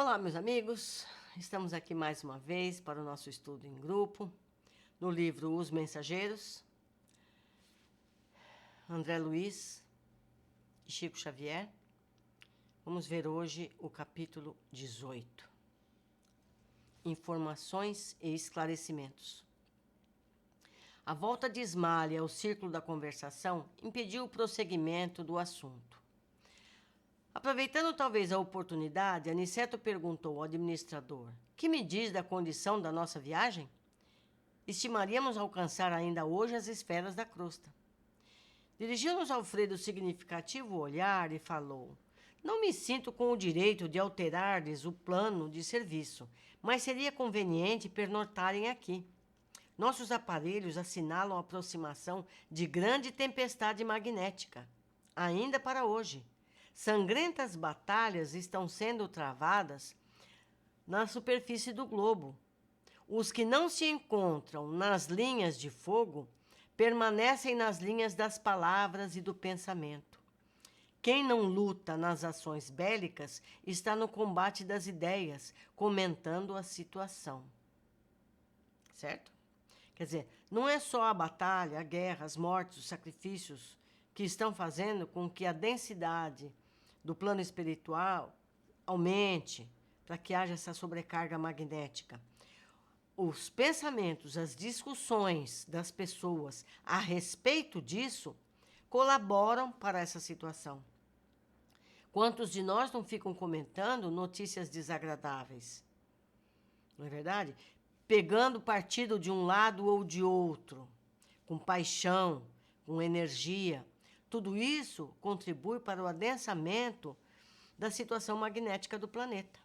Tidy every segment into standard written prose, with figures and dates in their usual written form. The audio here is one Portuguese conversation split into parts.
Olá, meus amigos. Estamos aqui mais uma vez para o nosso estudo em grupo, no livro Os Mensageiros, André Luiz e Chico Xavier. Vamos ver hoje o capítulo 18. Informações e esclarecimentos. A volta de Ismale ao círculo da conversação impediu o prosseguimento do assunto. Aproveitando talvez a oportunidade, Aniceto perguntou ao administrador: que me diz da condição da nossa viagem? Estimaríamos alcançar ainda hoje as esferas da crosta. Dirigiu-nos Alfredo significativo olhar e falou: não me sinto com o direito de alterar-lhes o plano de serviço, mas seria conveniente pernoitarem aqui. Nossos aparelhos assinalam a aproximação de grande tempestade magnética, ainda para hoje. Sangrentas batalhas estão sendo travadas na superfície do globo. Os que não se encontram nas linhas de fogo permanecem nas linhas das palavras e do pensamento. Quem não luta nas ações bélicas está no combate das ideias, comentando a situação. Certo? Quer dizer, não é só a batalha, a guerra, as mortes, os sacrifícios que estão fazendo com que a densidade do plano espiritual aumente, para que haja essa sobrecarga magnética. Os pensamentos, as discussões das pessoas a respeito disso colaboram para essa situação. Quantos de nós não ficam comentando notícias desagradáveis? Não é verdade? Pegando partido de um lado ou de outro, com paixão, com energia. Tudo isso contribui para o adensamento da situação magnética do planeta.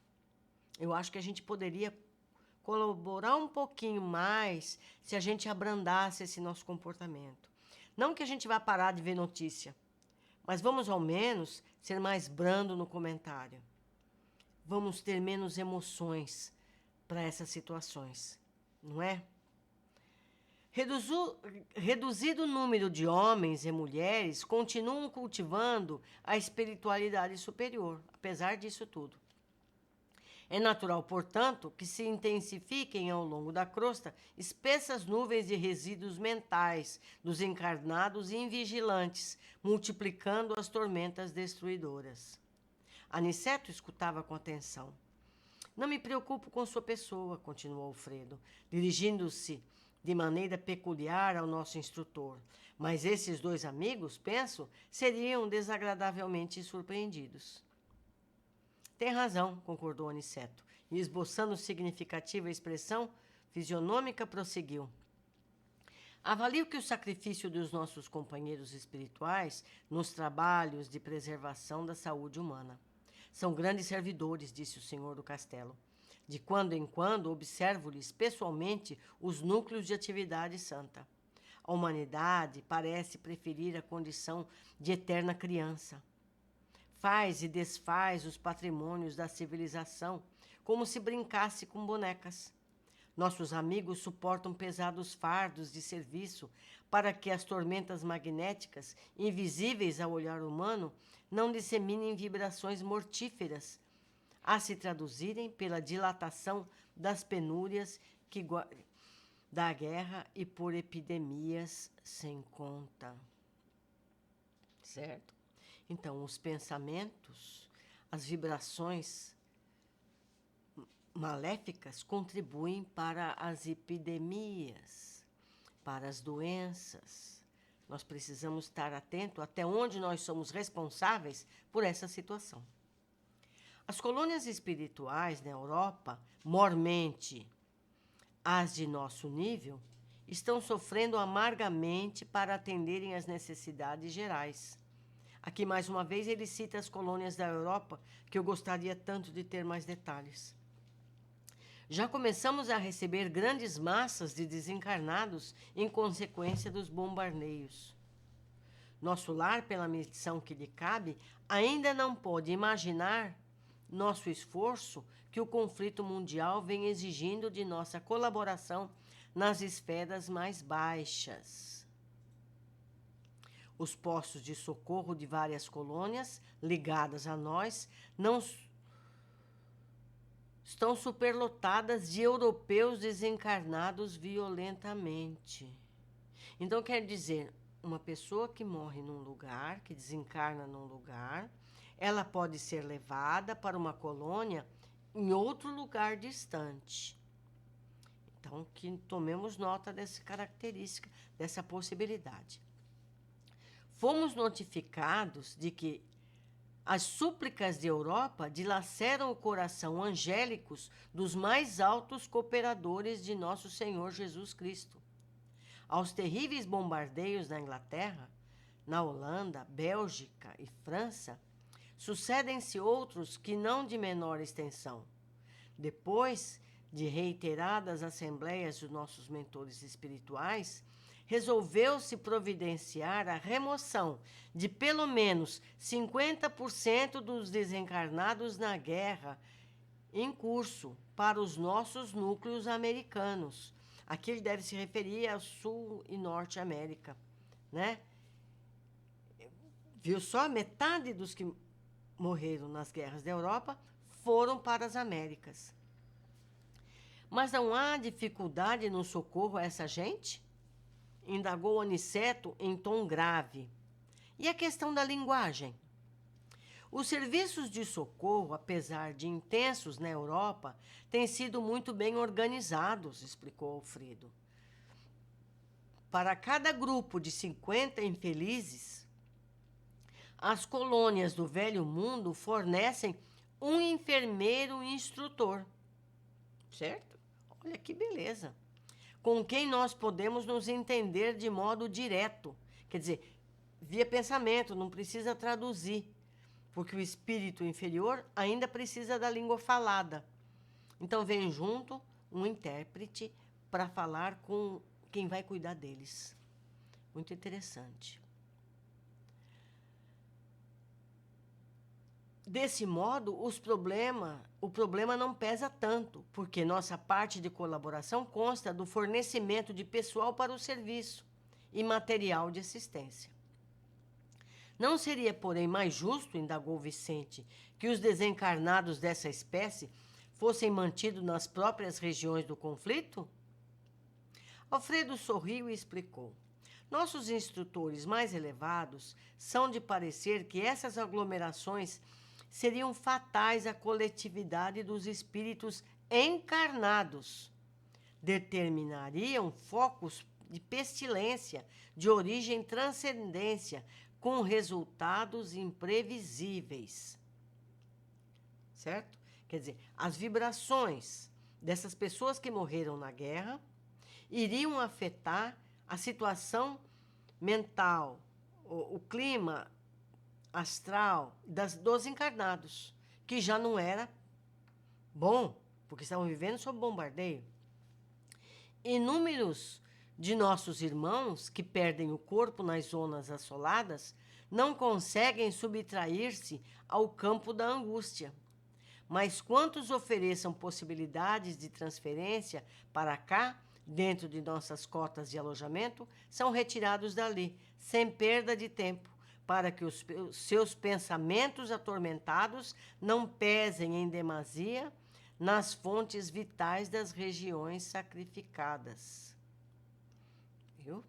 Eu acho que a gente poderia colaborar um pouquinho mais se a gente abrandasse esse nosso comportamento. Não que a gente vá parar de ver notícia, mas vamos ao menos ser mais brando no comentário. Vamos ter menos emoções para essas situações, não é? Reduzido o número de homens e mulheres continuam cultivando a espiritualidade superior, apesar disso tudo. É natural, portanto, que se intensifiquem ao longo da crosta espessas nuvens de resíduos mentais dos encarnados e invigilantes, multiplicando as tormentas destruidoras. Aniceto escutava com atenção. Não me preocupo com sua pessoa, continuou Alfredo, dirigindo-se de maneira peculiar ao nosso instrutor. Mas esses dois amigos, penso, seriam desagradavelmente surpreendidos. Tem razão, concordou Aniceto, e esboçando significativa expressão fisionômica, prosseguiu. Avalio que o sacrifício dos nossos companheiros espirituais nos trabalhos de preservação da saúde humana. São grandes servidores, disse o senhor do castelo. De quando em quando observo-lhes pessoalmente os núcleos de atividade santa. A humanidade parece preferir a condição de eterna criança. Faz e desfaz os patrimônios da civilização como se brincasse com bonecas. Nossos amigos suportam pesados fardos de serviço para que as tormentas magnéticas, invisíveis ao olhar humano, não disseminem vibrações mortíferas, a se traduzirem pela dilatação das penúrias da guerra e por epidemias sem conta. Certo? Então, os pensamentos, as vibrações maléficas contribuem para as epidemias, para as doenças. Nós precisamos estar atentos até onde nós somos responsáveis por essa situação. As colônias espirituais na Europa, mormente as de nosso nível, estão sofrendo amargamente para atenderem às necessidades gerais. Aqui, mais uma vez, ele cita as colônias da Europa, que eu gostaria tanto de ter mais detalhes. Já começamos a receber grandes massas de desencarnados em consequência dos bombardeios. Nosso lar, pela missão que lhe cabe, ainda não pode imaginar nosso esforço que o conflito mundial vem exigindo de nossa colaboração nas esferas mais baixas. Os postos de socorro de várias colônias ligadas a nós estão superlotadas de europeus desencarnados violentamente. Então, quer dizer, uma pessoa que morre num lugar, que desencarna num lugar, ela pode ser levada para uma colônia em outro lugar distante. Então, que tomemos nota dessa característica, dessa possibilidade. Fomos notificados de que as súplicas de Europa dilaceram o coração angélicos dos mais altos cooperadores de nosso Senhor Jesus Cristo. Aos terríveis bombardeios na Inglaterra, na Holanda, Bélgica e França, sucedem-se outros que não de menor extensão. Depois de reiteradas assembleias dos nossos mentores espirituais, resolveu-se providenciar a remoção de pelo menos 50% dos desencarnados na guerra em curso para os nossos núcleos americanos. Aqui ele deve se referir ao Sul e Norte América, né? Viu só? Metade dos que morreram nas guerras da Europa foram para as Américas. Mas não há dificuldade no socorro a essa gente? Indagou Aniceto em tom grave. E a questão da linguagem? Os serviços de socorro, apesar de intensos na Europa, têm sido muito bem organizados, explicou Alfredo. Para cada grupo de 50 infelizes, as colônias do Velho Mundo fornecem um enfermeiro instrutor. Certo? Olha que beleza. Com quem nós podemos nos entender de modo direto. Quer dizer, via pensamento, não precisa traduzir, porque o espírito inferior ainda precisa da língua falada. Então, vem junto um intérprete para falar com quem vai cuidar deles. Muito interessante. Desse modo, o problema não pesa tanto, porque nossa parte de colaboração consta do fornecimento de pessoal para o serviço e material de assistência. Não seria, porém, mais justo, indagou Vicente, que os desencarnados dessa espécie fossem mantidos nas próprias regiões do conflito? Alfredo sorriu e explicou. Nossos instrutores mais elevados são de parecer que essas aglomerações seriam fatais à coletividade dos espíritos encarnados. Determinariam focos de pestilência de origem transcendência, com resultados imprevisíveis. Certo? Quer dizer, as vibrações dessas pessoas que morreram na guerra iriam afetar a situação mental, o clima astral dos encarnados, que já não era bom, porque estavam vivendo sob bombardeio. Inúmeros de nossos irmãos que perdem o corpo nas zonas assoladas não conseguem subtrair-se ao campo da angústia. Mas quantos ofereçam possibilidades de transferência para cá, dentro de nossas cotas de alojamento, são retirados dali, sem perda de tempo, para que os seus pensamentos atormentados não pesem em demasia nas fontes vitais das regiões sacrificadas. Viu?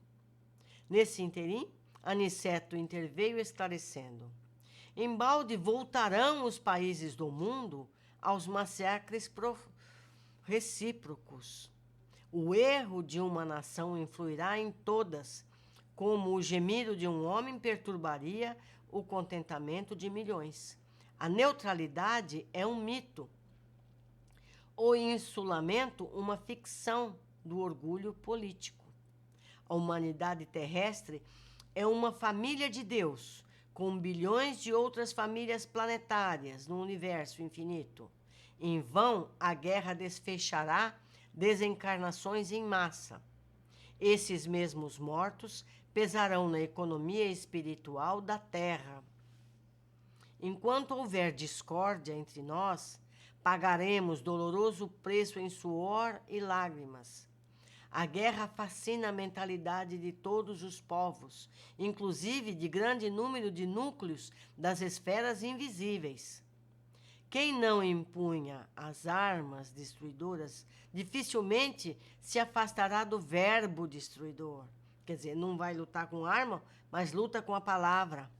Nesse interim, Aniceto interveio esclarecendo. Embalde voltarão os países do mundo aos massacres recíprocos. O erro de uma nação influirá em todas, como o gemido de um homem perturbaria o contentamento de milhões. A neutralidade é um mito. O insulamento, uma ficção do orgulho político. A humanidade terrestre é uma família de Deus, com bilhões de outras famílias planetárias no universo infinito. Em vão, a guerra desfechará desencarnações em massa. Esses mesmos mortos pesarão na economia espiritual da Terra. Enquanto houver discórdia entre nós, pagaremos doloroso preço em suor e lágrimas. A guerra fascina a mentalidade de todos os povos, inclusive de grande número de núcleos das esferas invisíveis. Quem não empunha as armas destruidoras dificilmente se afastará do verbo destruidor. Quer dizer, não vai lutar com arma, mas luta com a palavra.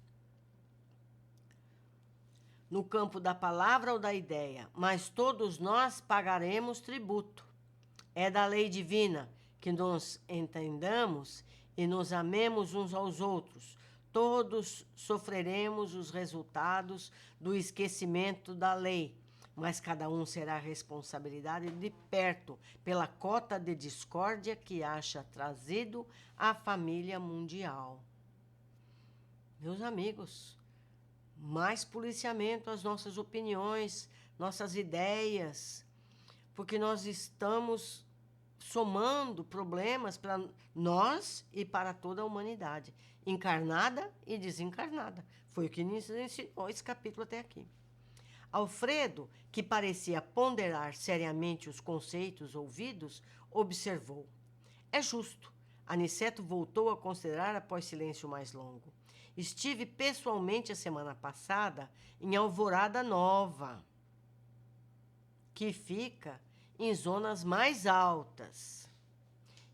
No campo da palavra ou da ideia, mas todos nós pagaremos tributo. É da lei divina que nos entendamos e nos amemos uns aos outros. Todos sofreremos os resultados do esquecimento da lei, mas cada um será responsabilidade de perto pela cota de discórdia que acha trazido à família mundial. Meus amigos, mais policiamento às nossas opiniões, nossas ideias, porque nós estamos somando problemas para nós e para toda a humanidade, encarnada e desencarnada. Foi o que nos ensinou esse capítulo até aqui. Alfredo, que parecia ponderar seriamente os conceitos ouvidos, observou. É justo. Aniceto voltou a considerar após silêncio mais longo. Estive pessoalmente a semana passada em Alvorada Nova, que fica em zonas mais altas.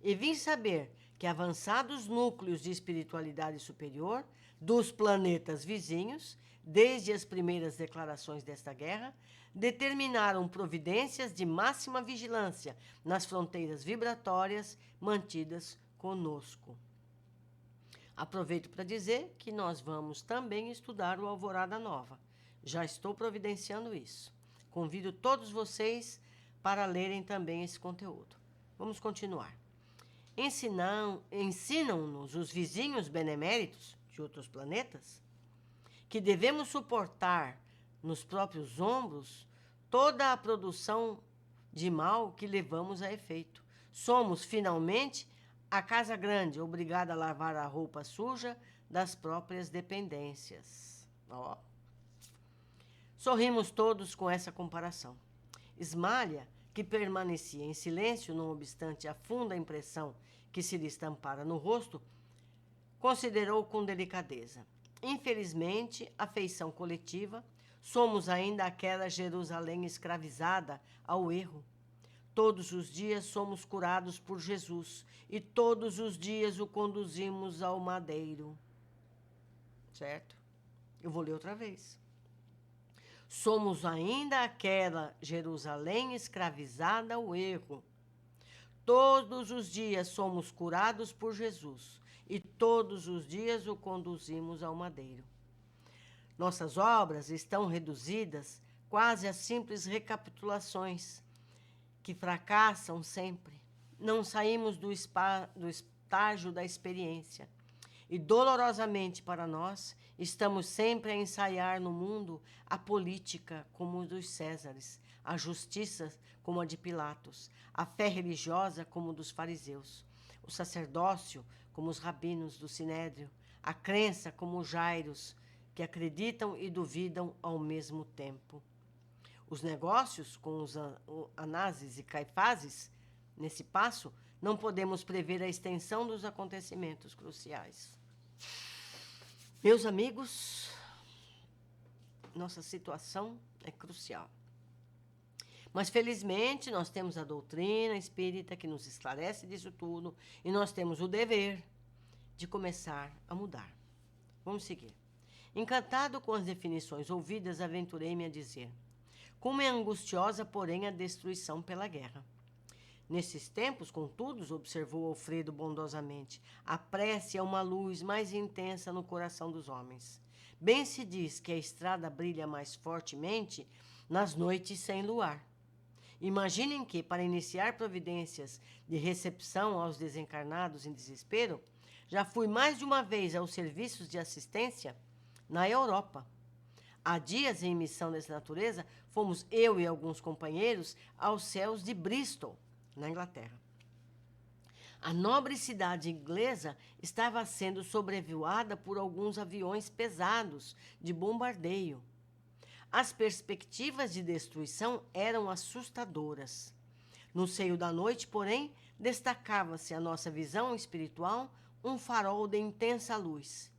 E vim saber que avançados núcleos de espiritualidade superior dos planetas vizinhos, desde as primeiras declarações desta guerra, determinaram providências de máxima vigilância nas fronteiras vibratórias mantidas conosco. Aproveito para dizer que nós vamos também estudar o Alvorada Nova. Já estou providenciando isso. Convido todos vocês para lerem também esse conteúdo. Vamos continuar. Ensinam-nos os vizinhos beneméritos de outros planetas que devemos suportar nos próprios ombros toda a produção de mal que levamos a efeito. Somos, finalmente, a casa grande, obrigada a lavar a roupa suja das próprias dependências. Ó. Sorrimos todos com essa comparação. Ismália, que permanecia em silêncio, não obstante a funda impressão que se lhe estampara no rosto, considerou com delicadeza. Infelizmente, a feição coletiva, somos ainda aquela Jerusalém escravizada ao erro. Todos os dias somos curados por Jesus e todos os dias o conduzimos ao madeiro. Certo? Eu vou ler outra vez. Somos ainda aquela Jerusalém escravizada ao erro. Todos os dias somos curados por Jesus e todos os dias o conduzimos ao madeiro. Nossas obras estão reduzidas quase a simples recapitulações que fracassam sempre. Não saímos do estágio da experiência. E dolorosamente para nós, estamos sempre a ensaiar no mundo a política como a dos Césares, a justiça como a de Pilatos, a fé religiosa como a dos fariseus, o sacerdócio como os rabinos do Sinédrio, a crença como os Jairos, que acreditam e duvidam ao mesmo tempo. Os negócios com os Anáses e Caifáses, nesse passo, não podemos prever a extensão dos acontecimentos cruciais. Meus amigos, nossa situação é crucial. Mas, felizmente, nós temos a doutrina espírita que nos esclarece disso tudo e nós temos o dever de começar a mudar. Vamos seguir. Encantado com as definições ouvidas, aventurei-me a dizer: como é angustiosa, porém, a destruição pela guerra. Nesses tempos, contudo, observou Alfredo bondosamente, a prece é uma luz mais intensa no coração dos homens. Bem se diz que a estrada brilha mais fortemente nas noites sem luar. Imaginem que, para iniciar providências de recepção aos desencarnados em desespero, já fui mais de uma vez aos serviços de assistência na Europa. Há dias, em missão dessa natureza, fomos eu e alguns companheiros aos céus de Bristol, na Inglaterra. A nobre cidade inglesa estava sendo sobrevoada por alguns aviões pesados de bombardeio. As perspectivas de destruição eram assustadoras. No seio da noite, porém, destacava-se a nossa visão espiritual um farol de intensa luz.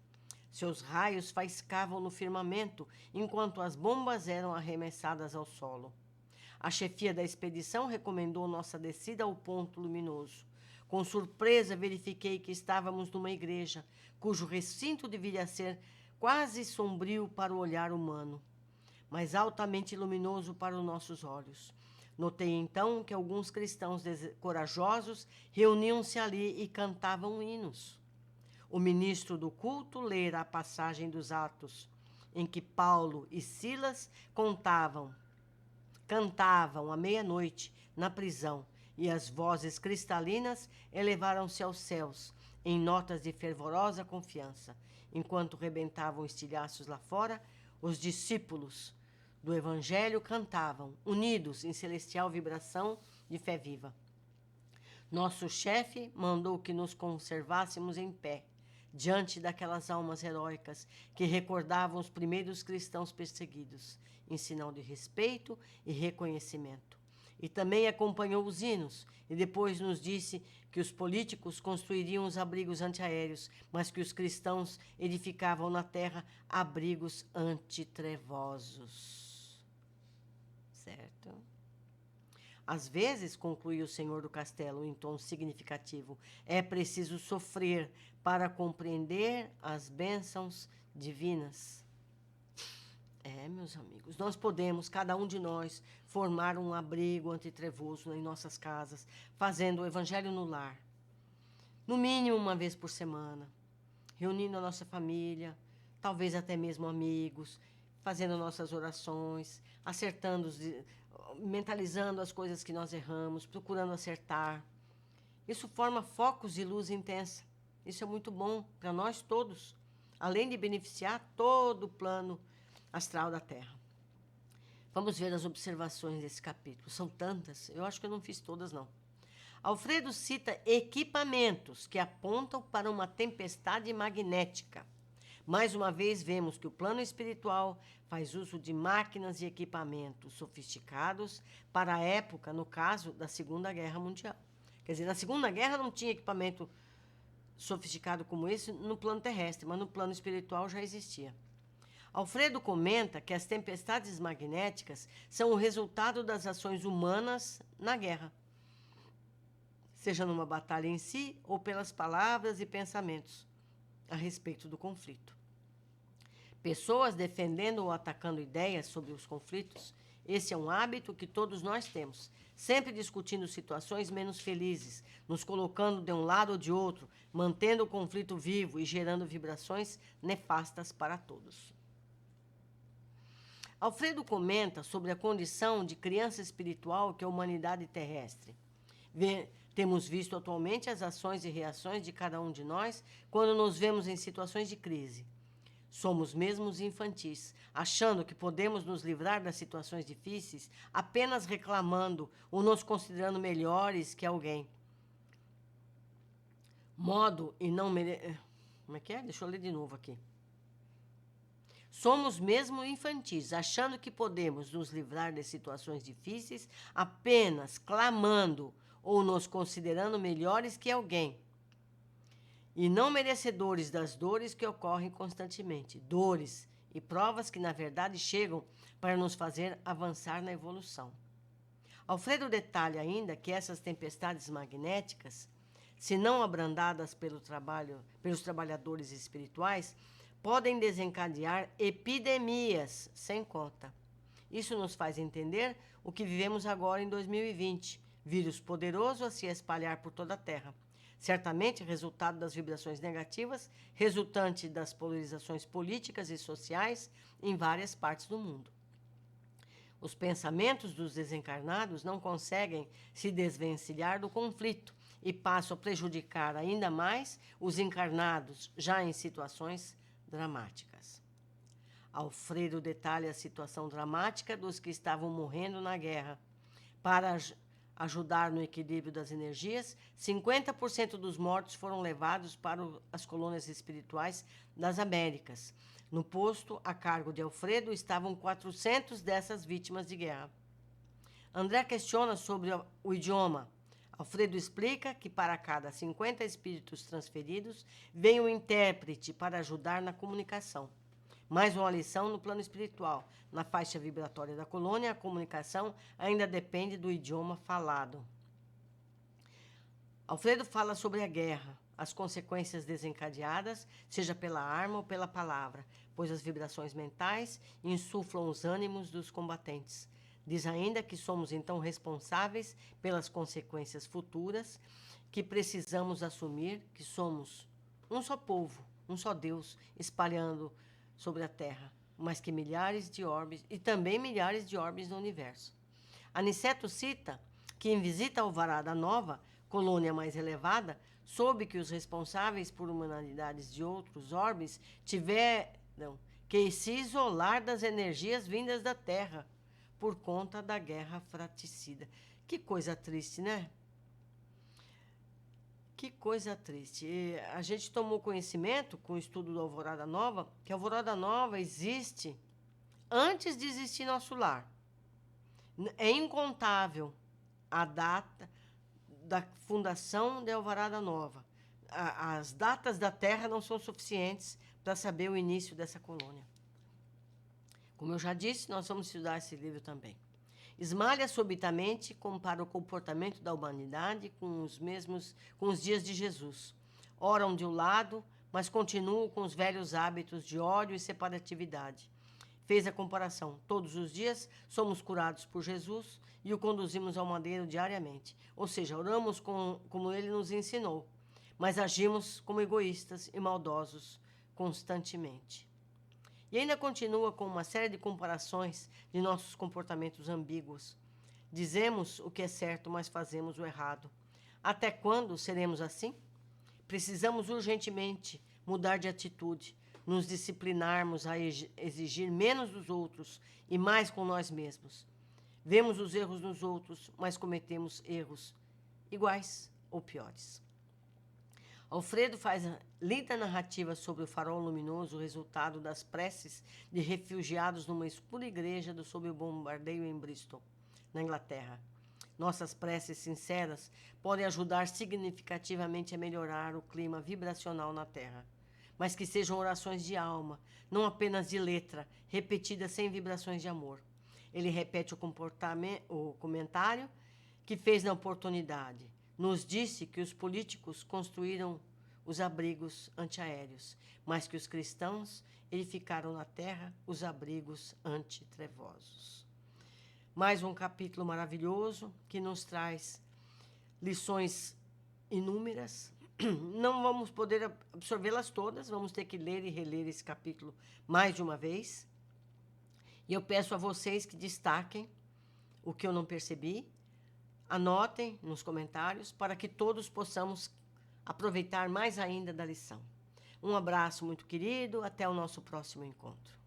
Seus raios faiscavam no firmamento, enquanto as bombas eram arremessadas ao solo. A chefia da expedição recomendou nossa descida ao ponto luminoso. Com surpresa, verifiquei que estávamos numa igreja, cujo recinto deveria ser quase sombrio para o olhar humano, mas altamente luminoso para os nossos olhos. Notei então que alguns cristãos corajosos reuniam-se ali e cantavam hinos. O ministro do culto lera a passagem dos Atos, em que Paulo e Silas cantavam à meia-noite na prisão, e as vozes cristalinas elevaram-se aos céus, em notas de fervorosa confiança. Enquanto rebentavam estilhaços lá fora, os discípulos do Evangelho cantavam, unidos em celestial vibração de fé viva. Nosso chefe mandou que nos conservássemos em pé, diante daquelas almas heróicas que recordavam os primeiros cristãos perseguidos, em sinal de respeito e reconhecimento. E também acompanhou os hinos, e depois nos disse que os políticos construiriam os abrigos antiaéreos, mas que os cristãos edificavam na terra abrigos antitrevosos. Certo? Às vezes, concluiu o senhor do castelo em tom significativo, é preciso sofrer para compreender as bênçãos divinas. Meus amigos, nós podemos, cada um de nós, formar um abrigo antitrevoso em nossas casas, fazendo o evangelho no lar, no mínimo uma vez por semana, reunindo a nossa família, talvez até mesmo amigos, fazendo nossas orações, mentalizando as coisas que nós erramos, procurando acertar. Isso forma focos de luz intensa. Isso é muito bom para nós todos, além de beneficiar todo o plano astral da Terra. Vamos ver as observações desse capítulo. São tantas, eu acho que eu não fiz todas, não. Alfredo cita equipamentos que apontam para uma tempestade magnética. Mais uma vez, vemos que o plano espiritual faz uso de máquinas e equipamentos sofisticados para a época, no caso da Segunda Guerra Mundial. Quer dizer, na Segunda Guerra não tinha equipamento sofisticado como esse no plano terrestre, mas no plano espiritual já existia. Alfredo comenta que as tempestades magnéticas são o resultado das ações humanas na guerra, seja numa batalha em si ou pelas palavras e pensamentos a respeito do conflito. Pessoas defendendo ou atacando ideias sobre os conflitos, esse é um hábito que todos nós temos, sempre discutindo situações menos felizes, nos colocando de um lado ou de outro, mantendo o conflito vivo e gerando vibrações nefastas para todos. Alfredo comenta sobre a condição de criança espiritual que é a humanidade terrestre. Temos visto atualmente as ações e reações de cada um de nós quando nos vemos em situações de crise. Somos mesmo infantis, achando que podemos nos livrar das situações difíceis apenas reclamando ou nos considerando melhores que alguém. Como é que é? Deixa eu ler de novo aqui. Somos mesmo infantis, achando que podemos nos livrar de situações difíceis apenas clamando ou nos considerando melhores que alguém, e não merecedores das dores que ocorrem constantemente, dores e provas que, na verdade, chegam para nos fazer avançar na evolução. Alfredo detalha ainda que essas tempestades magnéticas, se não abrandadas pelos trabalhadores espirituais, podem desencadear epidemias sem conta. Isso nos faz entender o que vivemos agora em 2020, vírus poderoso a se espalhar por toda a Terra. Certamente resultado das vibrações negativas, resultante das polarizações políticas e sociais em várias partes do mundo. Os pensamentos dos desencarnados não conseguem se desvencilhar do conflito e passam a prejudicar ainda mais os encarnados, já em situações dramáticas. Alfredo detalha a situação dramática dos que estavam morrendo na guerra. Para ajudar no equilíbrio das energias, 50% dos mortos foram levados para as colônias espirituais das Américas. No posto, a cargo de Alfredo, estavam 400 dessas vítimas de guerra. André questiona sobre o idioma. Alfredo explica que para cada 50 espíritos transferidos, vem um intérprete para ajudar na comunicação. Mais uma lição no plano espiritual. Na faixa vibratória da colônia, a comunicação ainda depende do idioma falado. Alfredo fala sobre a guerra, as consequências desencadeadas, seja pela arma ou pela palavra, pois as vibrações mentais insuflam os ânimos dos combatentes. Diz ainda que somos então responsáveis pelas consequências futuras, que precisamos assumir que somos um só povo, um só Deus, espalhando sobre a Terra, mas que milhares de orbes, e também milhares de orbes no universo. Aniceto cita que em visita ao Alvorada Nova, colônia mais elevada, soube que os responsáveis por humanidades de outros orbes tiveram que se isolar das energias vindas da Terra por conta da guerra fratricida. Que coisa triste, né? Que coisa triste. E a gente tomou conhecimento, com o estudo da Alvorada Nova, que a Alvorada Nova existe antes de existir nosso lar. É incontável a data da fundação da Alvorada Nova. As datas da Terra não são suficientes para saber o início dessa colônia. Como eu já disse, nós vamos estudar esse livro também. Esmalha subitamente compara o comportamento da humanidade com os dias de Jesus. Oram de um lado, mas continuam com os velhos hábitos de ódio e separatividade. Fez a comparação. Todos os dias somos curados por Jesus e o conduzimos ao madeiro diariamente. Ou seja, oramos como ele nos ensinou, mas agimos como egoístas e maldosos constantemente. E ainda continua com uma série de comparações de nossos comportamentos ambíguos. Dizemos o que é certo, mas fazemos o errado. Até quando seremos assim? Precisamos urgentemente mudar de atitude, nos disciplinarmos a exigir menos dos outros e mais com nós mesmos. Vemos os erros nos outros, mas cometemos erros iguais ou piores. Alfredo faz linda narrativa sobre o farol luminoso, resultado das preces de refugiados numa escura igreja sob o bombardeio em Bristol, na Inglaterra. Nossas preces sinceras podem ajudar significativamente a melhorar o clima vibracional na Terra, mas que sejam orações de alma, não apenas de letra, repetidas sem vibrações de amor. Ele repete o comentário que fez na oportunidade. Nos disse que os políticos construíram os abrigos antiaéreos, mas que os cristãos edificaram na terra os abrigos antitrevosos. Mais um capítulo maravilhoso que nos traz lições inúmeras. Não vamos poder absorvê-las todas, vamos ter que ler e reler esse capítulo mais de uma vez. E eu peço a vocês que destaquem o que eu não percebi, anotem nos comentários para que todos possamos aproveitar mais ainda da lição. Um abraço muito querido, até o nosso próximo encontro.